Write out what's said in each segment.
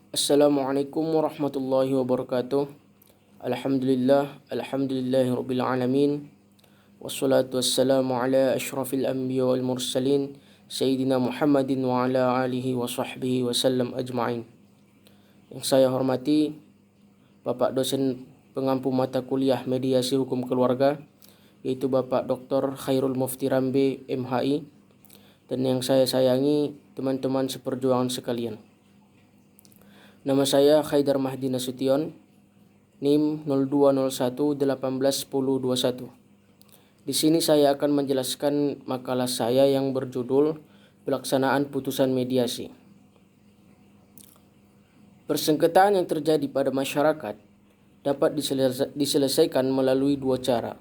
Assalamualaikum warahmatullahi wabarakatuh. Alhamdulillahirabbil alamin. Wassalatu wassalamu ala asyrafil anbiya wal mursalin Sayyidina Muhammadin wa ala alihi wa sahbihi wasallam ajma'in. Yang saya hormati Bapak dosen pengampu mata kuliah mediasi hukum keluarga, yaitu Bapak Dr. Khairul Mufti Rambe MHI, dan yang saya sayangi teman-teman seperjuangan sekalian. Nama saya Haidar Mahdi Nasution, NIM 0201181021. Di sini saya akan menjelaskan makalah saya yang berjudul Pelaksanaan Putusan Mediasi. Persengketaan yang terjadi pada masyarakat dapat diselesaikan melalui dua cara,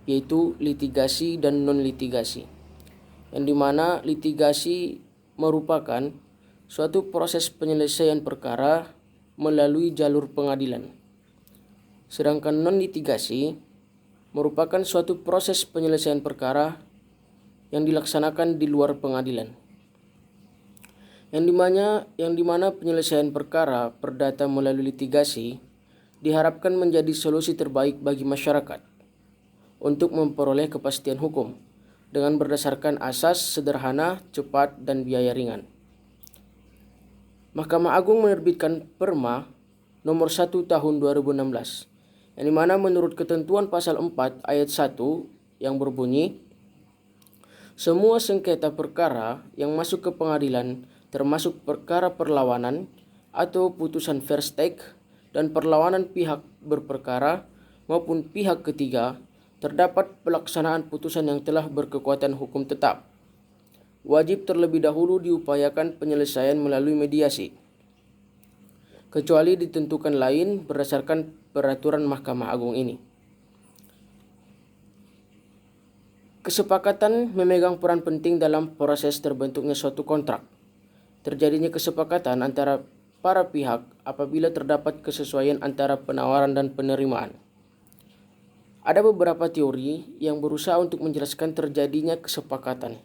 yaitu litigasi dan non-litigasi, yang dimana litigasi merupakan suatu proses penyelesaian perkara melalui jalur pengadilan. Sedangkan non-litigasi merupakan suatu proses penyelesaian perkara yang dilaksanakan di luar pengadilan. Yang dimana penyelesaian perkara perdata melalui litigasi diharapkan menjadi solusi terbaik bagi masyarakat untuk memperoleh kepastian hukum dengan berdasarkan asas sederhana, cepat, dan biaya ringan. Mahkamah Agung menerbitkan Perma nomor 1 tahun 2016, yang dimana menurut ketentuan pasal 4 ayat 1 yang berbunyi, semua sengketa perkara yang masuk ke pengadilan termasuk perkara perlawanan atau putusan first take dan perlawanan pihak berperkara maupun pihak ketiga terdapat pelaksanaan putusan yang telah berkekuatan hukum tetap. Wajib terlebih dahulu diupayakan penyelesaian melalui mediasi, kecuali ditentukan lain berdasarkan peraturan Mahkamah Agung ini. Kesepakatan memegang peran penting dalam proses terbentuknya suatu kontrak. Terjadinya kesepakatan antara para pihak apabila terdapat kesesuaian antara penawaran dan penerimaan. Ada beberapa teori yang berusaha untuk menjelaskan terjadinya kesepakatan.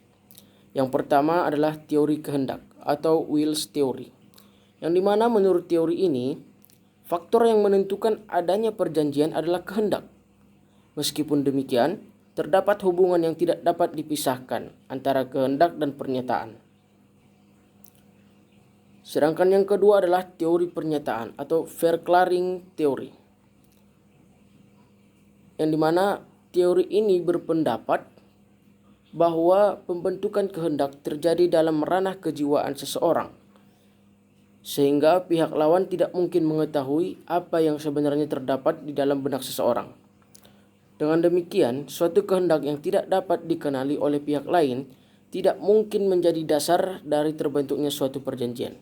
Yang pertama adalah teori kehendak atau wills theory, yang dimana menurut teori ini, faktor yang menentukan adanya perjanjian adalah kehendak. Meskipun demikian, terdapat hubungan yang tidak dapat dipisahkan antara kehendak dan pernyataan. Sedangkan yang kedua adalah teori pernyataan atau verklaring theory, yang dimana teori ini berpendapat bahwa pembentukan kehendak terjadi dalam ranah kejiwaan seseorang, sehingga pihak lawan tidak mungkin mengetahui apa yang sebenarnya terdapat di dalam benak seseorang. Dengan demikian, suatu kehendak yang tidak dapat dikenali oleh pihak lain tidak mungkin menjadi dasar dari terbentuknya suatu perjanjian.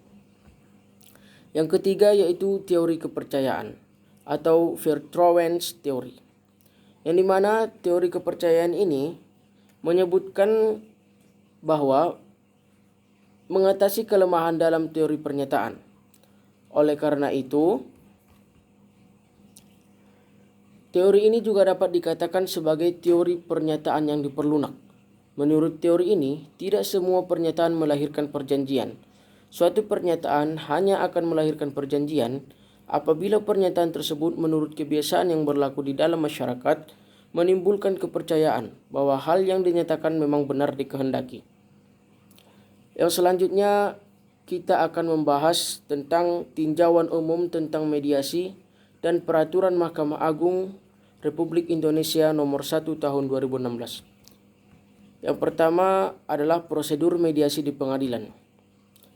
Yang ketiga yaitu teori kepercayaan atau Vertrouwens theory, yang dimana teori kepercayaan ini menyebutkan bahwa mengatasi kelemahan dalam teori pernyataan. Oleh karena itu, teori ini juga dapat dikatakan sebagai teori pernyataan yang diperlunak. Menurut teori ini, tidak semua pernyataan melahirkan perjanjian. Suatu pernyataan hanya akan melahirkan perjanjian apabila pernyataan tersebut menurut kebiasaan yang berlaku di dalam masyarakat menimbulkan kepercayaan bahwa hal yang dinyatakan memang benar dikehendaki. Yang selanjutnya kita akan membahas tentang tinjauan umum tentang mediasi dan peraturan Mahkamah Agung Republik Indonesia nomor 1 tahun 2016. Yang pertama adalah prosedur mediasi di pengadilan.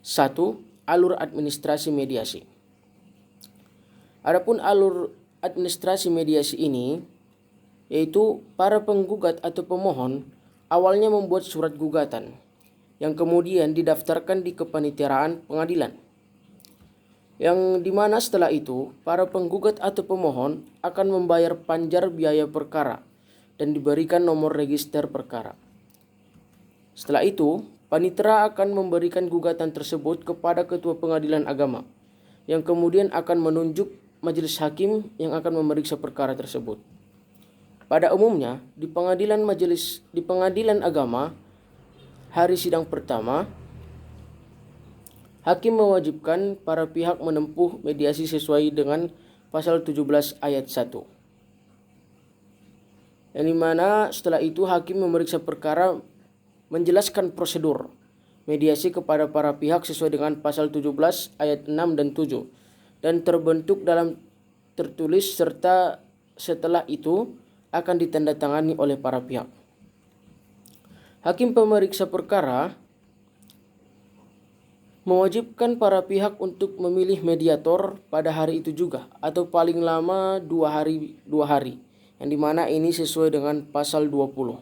1. Alur administrasi mediasi. Adapun alur administrasi mediasi ini yaitu para penggugat atau pemohon awalnya membuat surat gugatan yang kemudian didaftarkan di kepanitiaan pengadilan, yang dimana setelah itu para penggugat atau pemohon akan membayar panjar biaya perkara dan diberikan nomor register perkara. Setelah itu, panitera akan memberikan gugatan tersebut kepada ketua pengadilan agama, yang kemudian akan menunjuk majelis hakim yang akan memeriksa perkara tersebut. Pada umumnya, di pengadilan agama, hari sidang pertama Hakim mewajibkan para pihak menempuh mediasi sesuai dengan pasal 17 ayat 1. Yang dimana setelah itu hakim memeriksa perkara, menjelaskan prosedur mediasi kepada para pihak sesuai dengan pasal 17 ayat 6 dan 7 dan terbentuk dalam tertulis serta setelah itu akan ditandatangani oleh para pihak. Hakim pemeriksa perkara mewajibkan para pihak untuk memilih mediator pada hari itu juga atau paling lama 2 hari, yang dimana ini sesuai dengan pasal 20.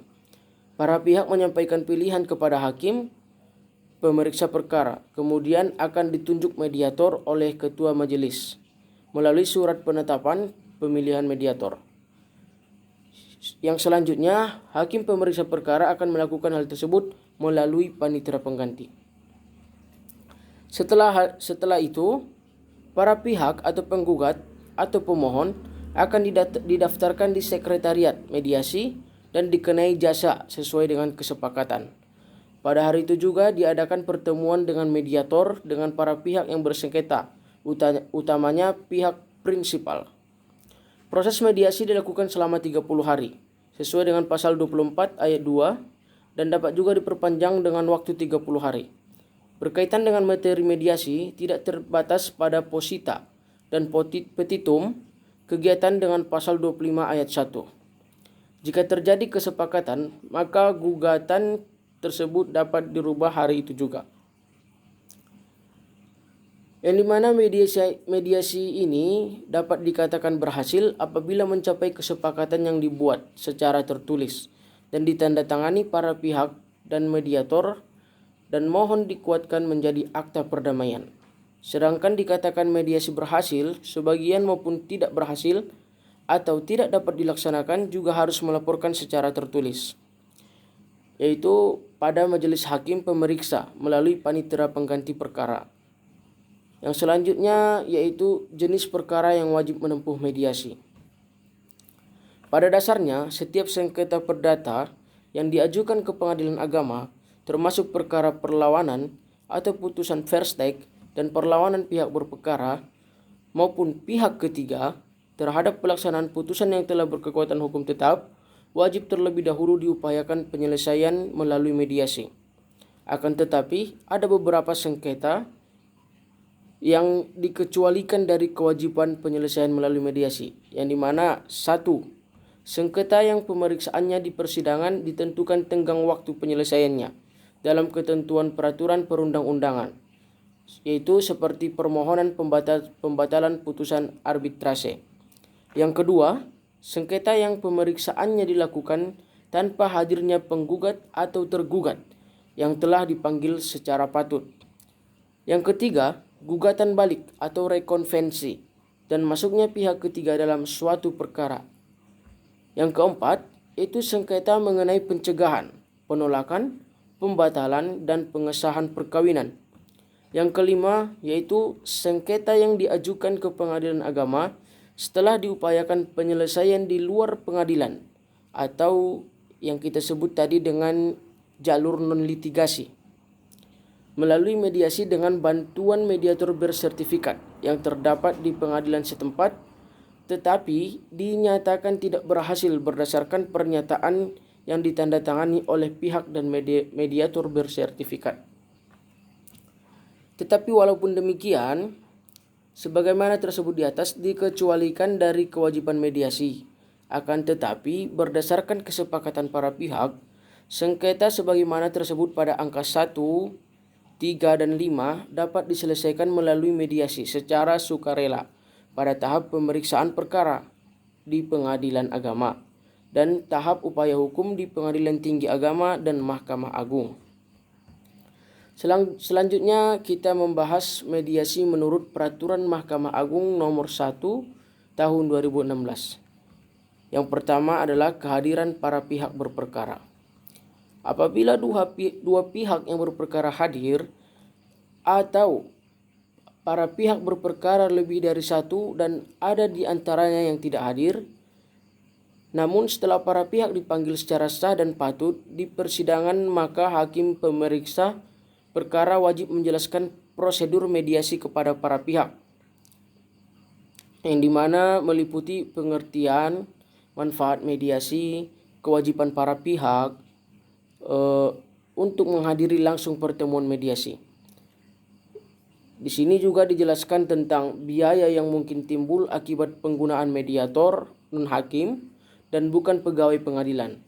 Para pihak menyampaikan pilihan kepada hakim pemeriksa perkara, kemudian akan ditunjuk mediator oleh ketua majelis melalui surat penetapan pemilihan mediator. Yang selanjutnya, hakim pemeriksa perkara akan melakukan hal tersebut melalui panitera pengganti. Setelah itu, para pihak atau penggugat atau pemohon akan didaftarkan di sekretariat mediasi dan dikenai jasa sesuai dengan kesepakatan. Pada hari itu juga diadakan pertemuan dengan mediator dengan para pihak yang bersengketa, utamanya pihak prinsipal. Proses mediasi dilakukan selama 30 hari, sesuai dengan pasal 24 ayat 2 dan dapat juga diperpanjang dengan waktu 30 hari. Berkaitan dengan materi mediasi, tidak terbatas pada posita dan petitum kegiatan dengan pasal 25 ayat 1. Jika terjadi kesepakatan, maka gugatan tersebut dapat dirubah hari itu juga. Yang dimana mediasi ini dapat dikatakan berhasil apabila mencapai kesepakatan yang dibuat secara tertulis dan ditandatangani para pihak dan mediator dan mohon dikuatkan menjadi akta perdamaian. Sedangkan dikatakan mediasi berhasil, sebagian maupun tidak berhasil atau tidak dapat dilaksanakan juga harus melaporkan secara tertulis, yaitu pada majelis hakim pemeriksa melalui panitera pengganti perkara. Yang selanjutnya yaitu jenis perkara yang wajib menempuh mediasi. Pada dasarnya, setiap sengketa perdata yang diajukan ke pengadilan agama, termasuk perkara perlawanan atau putusan verstek dan perlawanan pihak berperkara maupun pihak ketiga terhadap pelaksanaan putusan yang telah berkekuatan hukum tetap, wajib terlebih dahulu diupayakan penyelesaian melalui mediasi. Akan tetapi, ada beberapa sengketa yang dikecualikan dari kewajiban penyelesaian melalui mediasi, yang dimana 1. Sengketa yang pemeriksaannya di persidangan ditentukan tenggang waktu penyelesaiannya dalam ketentuan peraturan perundang-undangan, yaitu seperti permohonan pembatalan putusan arbitrase. Yang kedua, sengketa yang pemeriksaannya dilakukan tanpa hadirnya penggugat atau tergugat yang telah dipanggil secara patut. Yang ketiga, gugatan balik atau rekonvensi dan masuknya pihak ketiga dalam suatu perkara. Yang keempat, itu sengketa mengenai pencegahan, penolakan, pembatalan, dan pengesahan perkawinan. Yang kelima, yaitu sengketa yang diajukan ke pengadilan agama setelah diupayakan penyelesaian di luar pengadilan atau yang kita sebut tadi dengan jalur non-litigasi melalui mediasi dengan bantuan mediator bersertifikat yang terdapat di pengadilan setempat tetapi dinyatakan tidak berhasil berdasarkan pernyataan yang ditandatangani oleh pihak dan mediator bersertifikat. Tetapi walaupun demikian, sebagaimana tersebut di atas dikecualikan dari kewajiban mediasi. Akan tetapi berdasarkan kesepakatan para pihak, sengketa sebagaimana tersebut pada angka 1, 3, dan 5 dapat diselesaikan melalui mediasi secara sukarela pada tahap pemeriksaan perkara di pengadilan agama dan tahap upaya hukum di pengadilan tinggi agama dan Mahkamah Agung. Selanjutnya kita membahas mediasi menurut Peraturan Mahkamah Agung nomor 1 tahun 2016. Yang pertama adalah kehadiran para pihak berperkara. Apabila dua pihak yang berperkara hadir atau para pihak berperkara lebih dari satu dan ada di antaranya yang tidak hadir, namun setelah para pihak dipanggil secara sah dan patut di persidangan, maka hakim pemeriksa perkara wajib menjelaskan prosedur mediasi kepada para pihak, yang dimana meliputi pengertian, manfaat mediasi, kewajiban para pihak untuk menghadiri langsung pertemuan mediasi. Di sini juga dijelaskan tentang biaya yang mungkin timbul akibat penggunaan mediator non-hakim dan bukan pegawai pengadilan.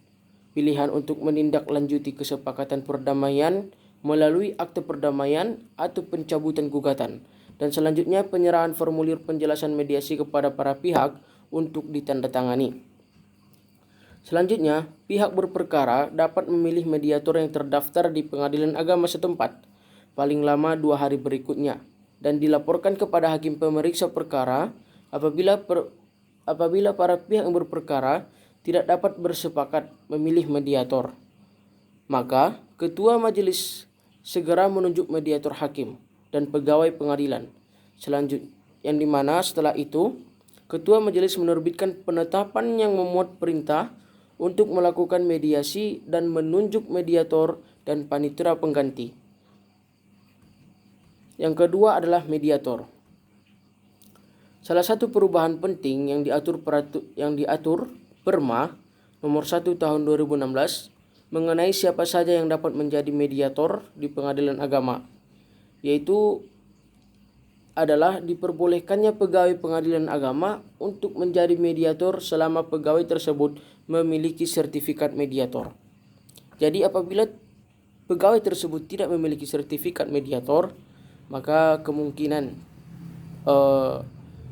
Pilihan untuk menindaklanjuti kesepakatan perdamaian melalui akte perdamaian atau pencabutan gugatan. Dan selanjutnya penyerahan formulir penjelasan mediasi kepada para pihak untuk ditandatangani. Selanjutnya, pihak berperkara dapat memilih mediator yang terdaftar di pengadilan agama setempat, paling lama 2 hari berikutnya, dan dilaporkan kepada hakim pemeriksa perkara apabila para pihak yang berperkara tidak dapat bersepakat memilih mediator. Maka, ketua majelis segera menunjuk mediator hakim dan pegawai pengadilan. Selanjutnya, yang dimana setelah itu, ketua majelis menerbitkan penetapan yang memuat perintah untuk melakukan mediasi dan menunjuk mediator dan panitera pengganti. Yang kedua adalah mediator. Salah satu perubahan penting yang diatur Perma nomor 1 tahun 2016 mengenai siapa saja yang dapat menjadi mediator di pengadilan agama, yaitu adalah diperbolehkannya pegawai pengadilan agama untuk menjadi mediator selama pegawai tersebut memiliki sertifikat mediator. Jadi apabila pegawai tersebut tidak memiliki sertifikat mediator, maka kemungkinan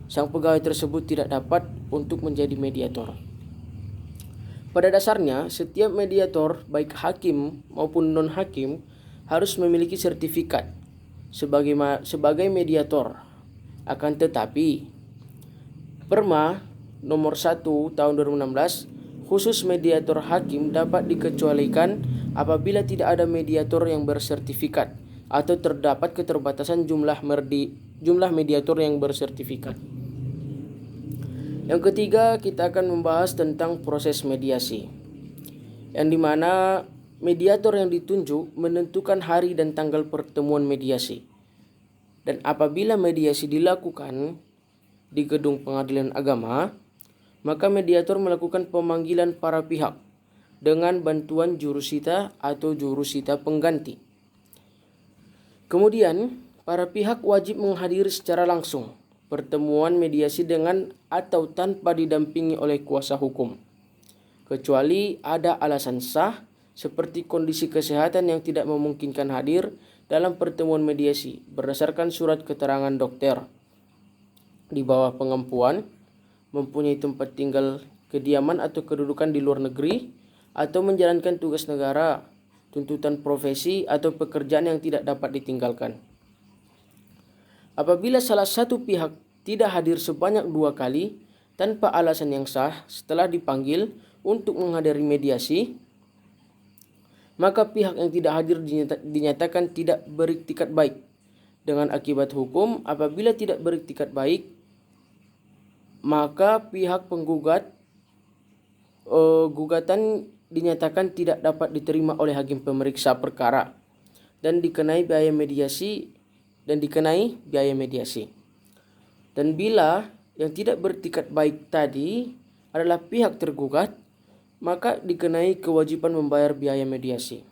sang pegawai tersebut tidak dapat untuk menjadi mediator. Pada dasarnya, setiap mediator, baik hakim maupun non-hakim, harus memiliki sertifikat sebagai mediator. Akan tetapi, Perma nomor 1 tahun 2016 khusus mediator hakim dapat dikecualikan apabila tidak ada mediator yang bersertifikat atau terdapat keterbatasan jumlah mediator yang bersertifikat. Yang ketiga, kita akan membahas tentang proses mediasi, yang dimana mediator yang ditunjuk menentukan hari dan tanggal pertemuan mediasi. Dan apabila mediasi dilakukan di gedung pengadilan agama, maka mediator melakukan pemanggilan para pihak dengan bantuan jurusita atau jurusita pengganti. Kemudian, para pihak wajib menghadiri secara langsung pertemuan mediasi dengan atau tanpa didampingi oleh kuasa hukum, kecuali ada alasan sah seperti kondisi kesehatan yang tidak memungkinkan hadir dalam pertemuan mediasi berdasarkan surat keterangan dokter, di bawah pengempuan, mempunyai tempat tinggal kediaman atau kedudukan di luar negeri, atau menjalankan tugas negara, tuntutan profesi, atau pekerjaan yang tidak dapat ditinggalkan. Apabila salah satu pihak tidak hadir sebanyak 2 kali tanpa alasan yang sah setelah dipanggil untuk menghadiri mediasi, maka pihak yang tidak hadir dinyatakan tidak beriktikat baik. Dengan akibat hukum, apabila tidak beriktikat baik, maka pihak penggugat gugatan dinyatakan tidak dapat diterima oleh hakim pemeriksa perkara dan dikenai biaya mediasi. Dan bila yang tidak beriktikat baik tadi adalah pihak tergugat, maka dikenai kewajiban membayar biaya mediasi.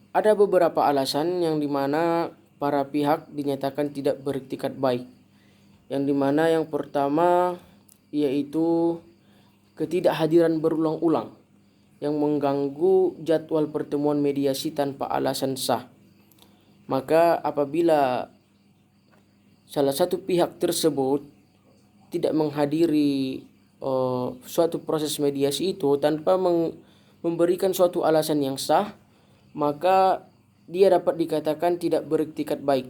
Ada beberapa alasan yang dimana para pihak dinyatakan tidak beriktikat baik. Yang dimana yang pertama yaitu ketidakhadiran berulang-ulang yang mengganggu jadwal pertemuan mediasi tanpa alasan sah. Maka apabila salah satu pihak tersebut tidak menghadiri suatu proses mediasi itu tanpa memberikan suatu alasan yang sah, maka dia dapat dikatakan tidak beriktikat baik.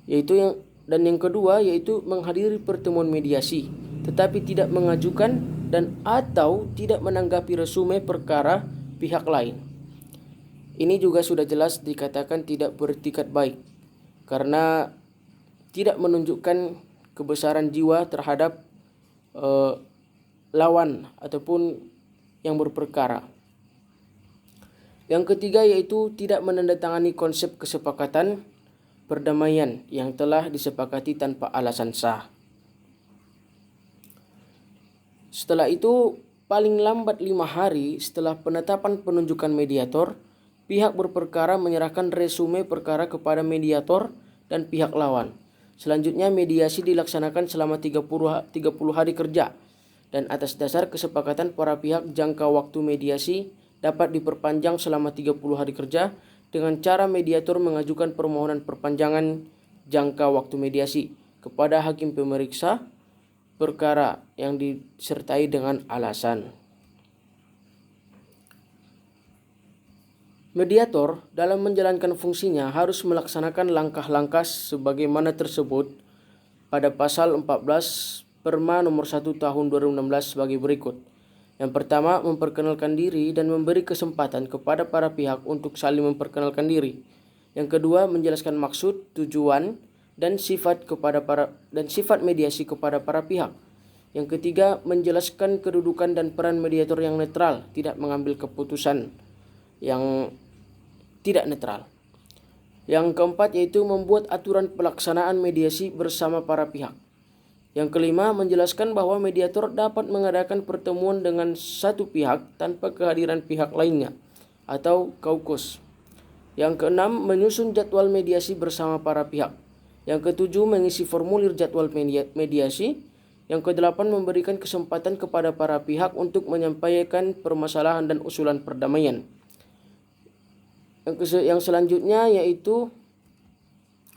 Yang kedua yaitu menghadiri pertemuan mediasi tetapi tidak mengajukan dan atau tidak menanggapi resume perkara pihak lain. Ini juga sudah jelas dikatakan tidak beriktikat baik karena tidak menunjukkan kebesaran jiwa terhadap lawan ataupun yang berperkara. Yang ketiga yaitu tidak menandatangani konsep kesepakatan perdamaian yang telah disepakati tanpa alasan sah. Setelah itu, paling lambat 5 hari setelah penetapan penunjukan mediator, pihak berperkara menyerahkan resume perkara kepada mediator dan pihak lawan. Selanjutnya mediasi dilaksanakan selama 30 hari kerja, dan atas dasar kesepakatan para pihak jangka waktu mediasi dapat diperpanjang selama 30 hari kerja dengan cara mediator mengajukan permohonan perpanjangan jangka waktu mediasi kepada hakim pemeriksa perkara yang disertai dengan alasan. Mediator dalam menjalankan fungsinya harus melaksanakan langkah-langkah sebagaimana tersebut pada pasal 14 Perma nomor 1 tahun 2016 sebagai berikut. Yang pertama, memperkenalkan diri dan memberi kesempatan kepada para pihak untuk saling memperkenalkan diri. Yang kedua, menjelaskan maksud, tujuan, dan sifat mediasi kepada para pihak. Yang ketiga, menjelaskan kedudukan dan peran mediator yang netral, tidak mengambil keputusan yang tidak netral. Yang keempat yaitu membuat aturan pelaksanaan mediasi bersama para pihak. Yang kelima, menjelaskan bahwa mediator dapat mengadakan pertemuan dengan satu pihak tanpa kehadiran pihak lainnya atau kaukus. Yang keenam, menyusun jadwal mediasi bersama para pihak. Yang ketujuh, mengisi formulir jadwal mediasi. Yang kedelapan, memberikan kesempatan kepada para pihak untuk menyampaikan permasalahan dan usulan perdamaian. Yang selanjutnya yaitu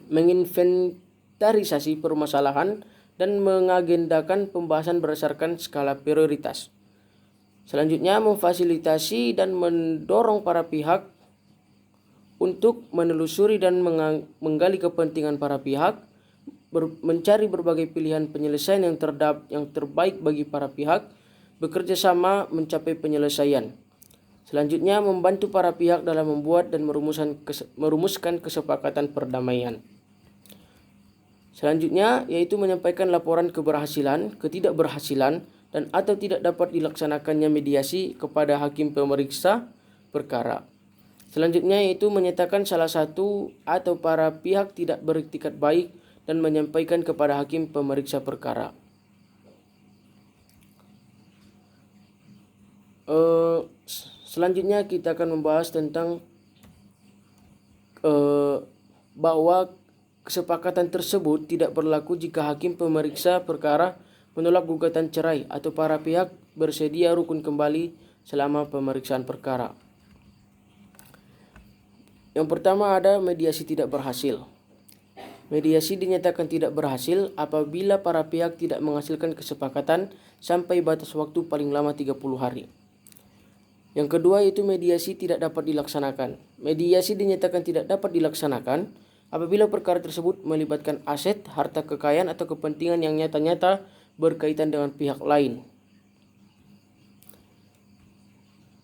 menginventarisasi permasalahan dan mengagendakan pembahasan berdasarkan skala prioritas. Selanjutnya, memfasilitasi dan mendorong para pihak untuk menelusuri dan menggali kepentingan para pihak, mencari berbagai pilihan penyelesaian yang terbaik bagi para pihak, bekerja sama mencapai penyelesaian. Selanjutnya, membantu para pihak dalam membuat dan merumuskan kesepakatan perdamaian. Selanjutnya, yaitu menyampaikan laporan keberhasilan, ketidakberhasilan, dan atau tidak dapat dilaksanakannya mediasi kepada hakim pemeriksa perkara. Selanjutnya, yaitu menyatakan salah satu atau para pihak tidak beriktikat baik dan menyampaikan kepada hakim pemeriksa perkara. Selanjutnya kita akan membahas tentang bahwa kesepakatan tersebut tidak berlaku jika hakim pemeriksa perkara menolak gugatan cerai atau para pihak bersedia rukun kembali selama pemeriksaan perkara. Yang pertama ada mediasi tidak berhasil. Mediasi dinyatakan tidak berhasil apabila para pihak tidak menghasilkan kesepakatan sampai batas waktu paling lama 30 hari. Yang kedua yaitu mediasi tidak dapat dilaksanakan. Mediasi dinyatakan tidak dapat dilaksanakan apabila perkara tersebut melibatkan aset, harta kekayaan atau kepentingan yang nyata-nyata berkaitan dengan pihak lain.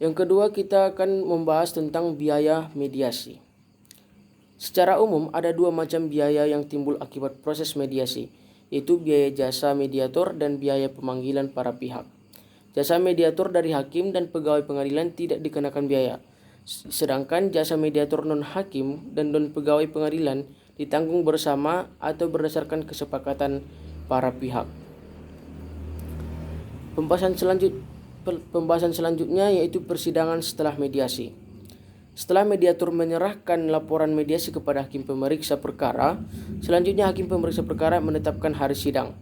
Yang kedua kita akan membahas tentang biaya mediasi. Secara umum ada dua macam biaya yang timbul akibat proses mediasi, yaitu biaya jasa mediator dan biaya pemanggilan para pihak. Jasa mediator dari hakim dan pegawai pengadilan tidak dikenakan biaya, sedangkan jasa mediator non-hakim dan non-pegawai pengadilan ditanggung bersama atau berdasarkan kesepakatan para pihak. Pembahasan selanjutnya yaitu persidangan setelah mediasi. Setelah mediator menyerahkan laporan mediasi kepada hakim pemeriksa perkara, selanjutnya hakim pemeriksa perkara menetapkan hari sidang.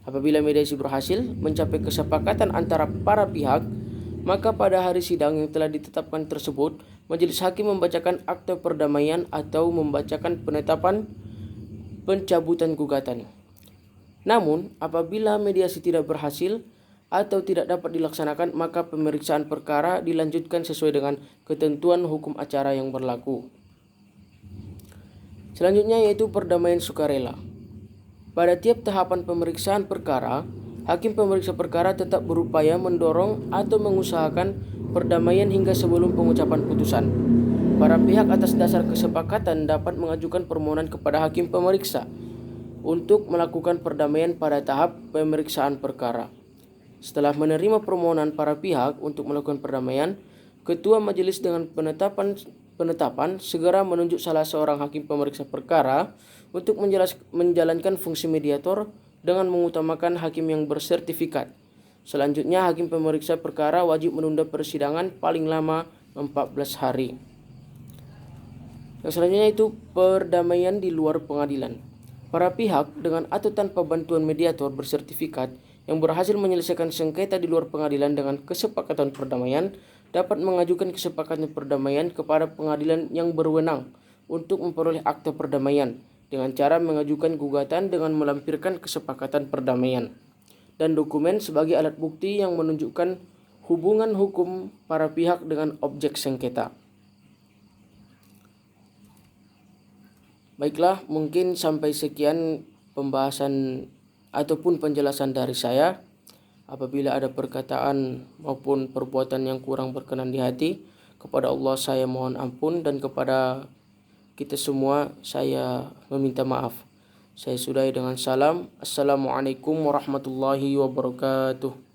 Apabila mediasi berhasil mencapai kesepakatan antara para pihak, maka pada hari sidang yang telah ditetapkan tersebut, majelis hakim membacakan akte perdamaian atau membacakan penetapan pencabutan gugatan. Namun, apabila mediasi tidak berhasil atau tidak dapat dilaksanakan, maka pemeriksaan perkara dilanjutkan sesuai dengan ketentuan hukum acara yang berlaku. Selanjutnya yaitu perdamaian sukarela. Pada tiap tahapan pemeriksaan perkara, hakim pemeriksa perkara tetap berupaya mendorong atau mengusahakan perdamaian hingga sebelum pengucapan putusan. Para pihak atas dasar kesepakatan dapat mengajukan permohonan kepada hakim pemeriksa untuk melakukan perdamaian pada tahap pemeriksaan perkara. Setelah menerima permohonan para pihak untuk melakukan perdamaian, Ketua majelis dengan penetapan segera menunjuk salah seorang hakim pemeriksa perkara untuk menjalankan fungsi mediator dengan mengutamakan hakim yang bersertifikat. Selanjutnya, hakim pemeriksa perkara wajib menunda persidangan paling lama 14 hari. Yang selanjutnya itu perdamaian di luar pengadilan. Para pihak dengan atau tanpa bantuan mediator bersertifikat yang berhasil menyelesaikan sengketa di luar pengadilan dengan kesepakatan perdamaian dapat mengajukan kesepakatan perdamaian kepada pengadilan yang berwenang untuk memperoleh akta perdamaian dengan cara mengajukan gugatan dengan melampirkan kesepakatan perdamaian dan dokumen sebagai alat bukti yang menunjukkan hubungan hukum para pihak dengan objek sengketa. Baiklah, mungkin sampai sekian pembahasan ataupun penjelasan dari saya. Apabila ada perkataan maupun perbuatan yang kurang berkenan di hati, kepada Allah saya mohon ampun, dan kepada kita semua saya meminta maaf. Saya sudahi dengan salam. Assalamualaikum warahmatullahi wabarakatuh.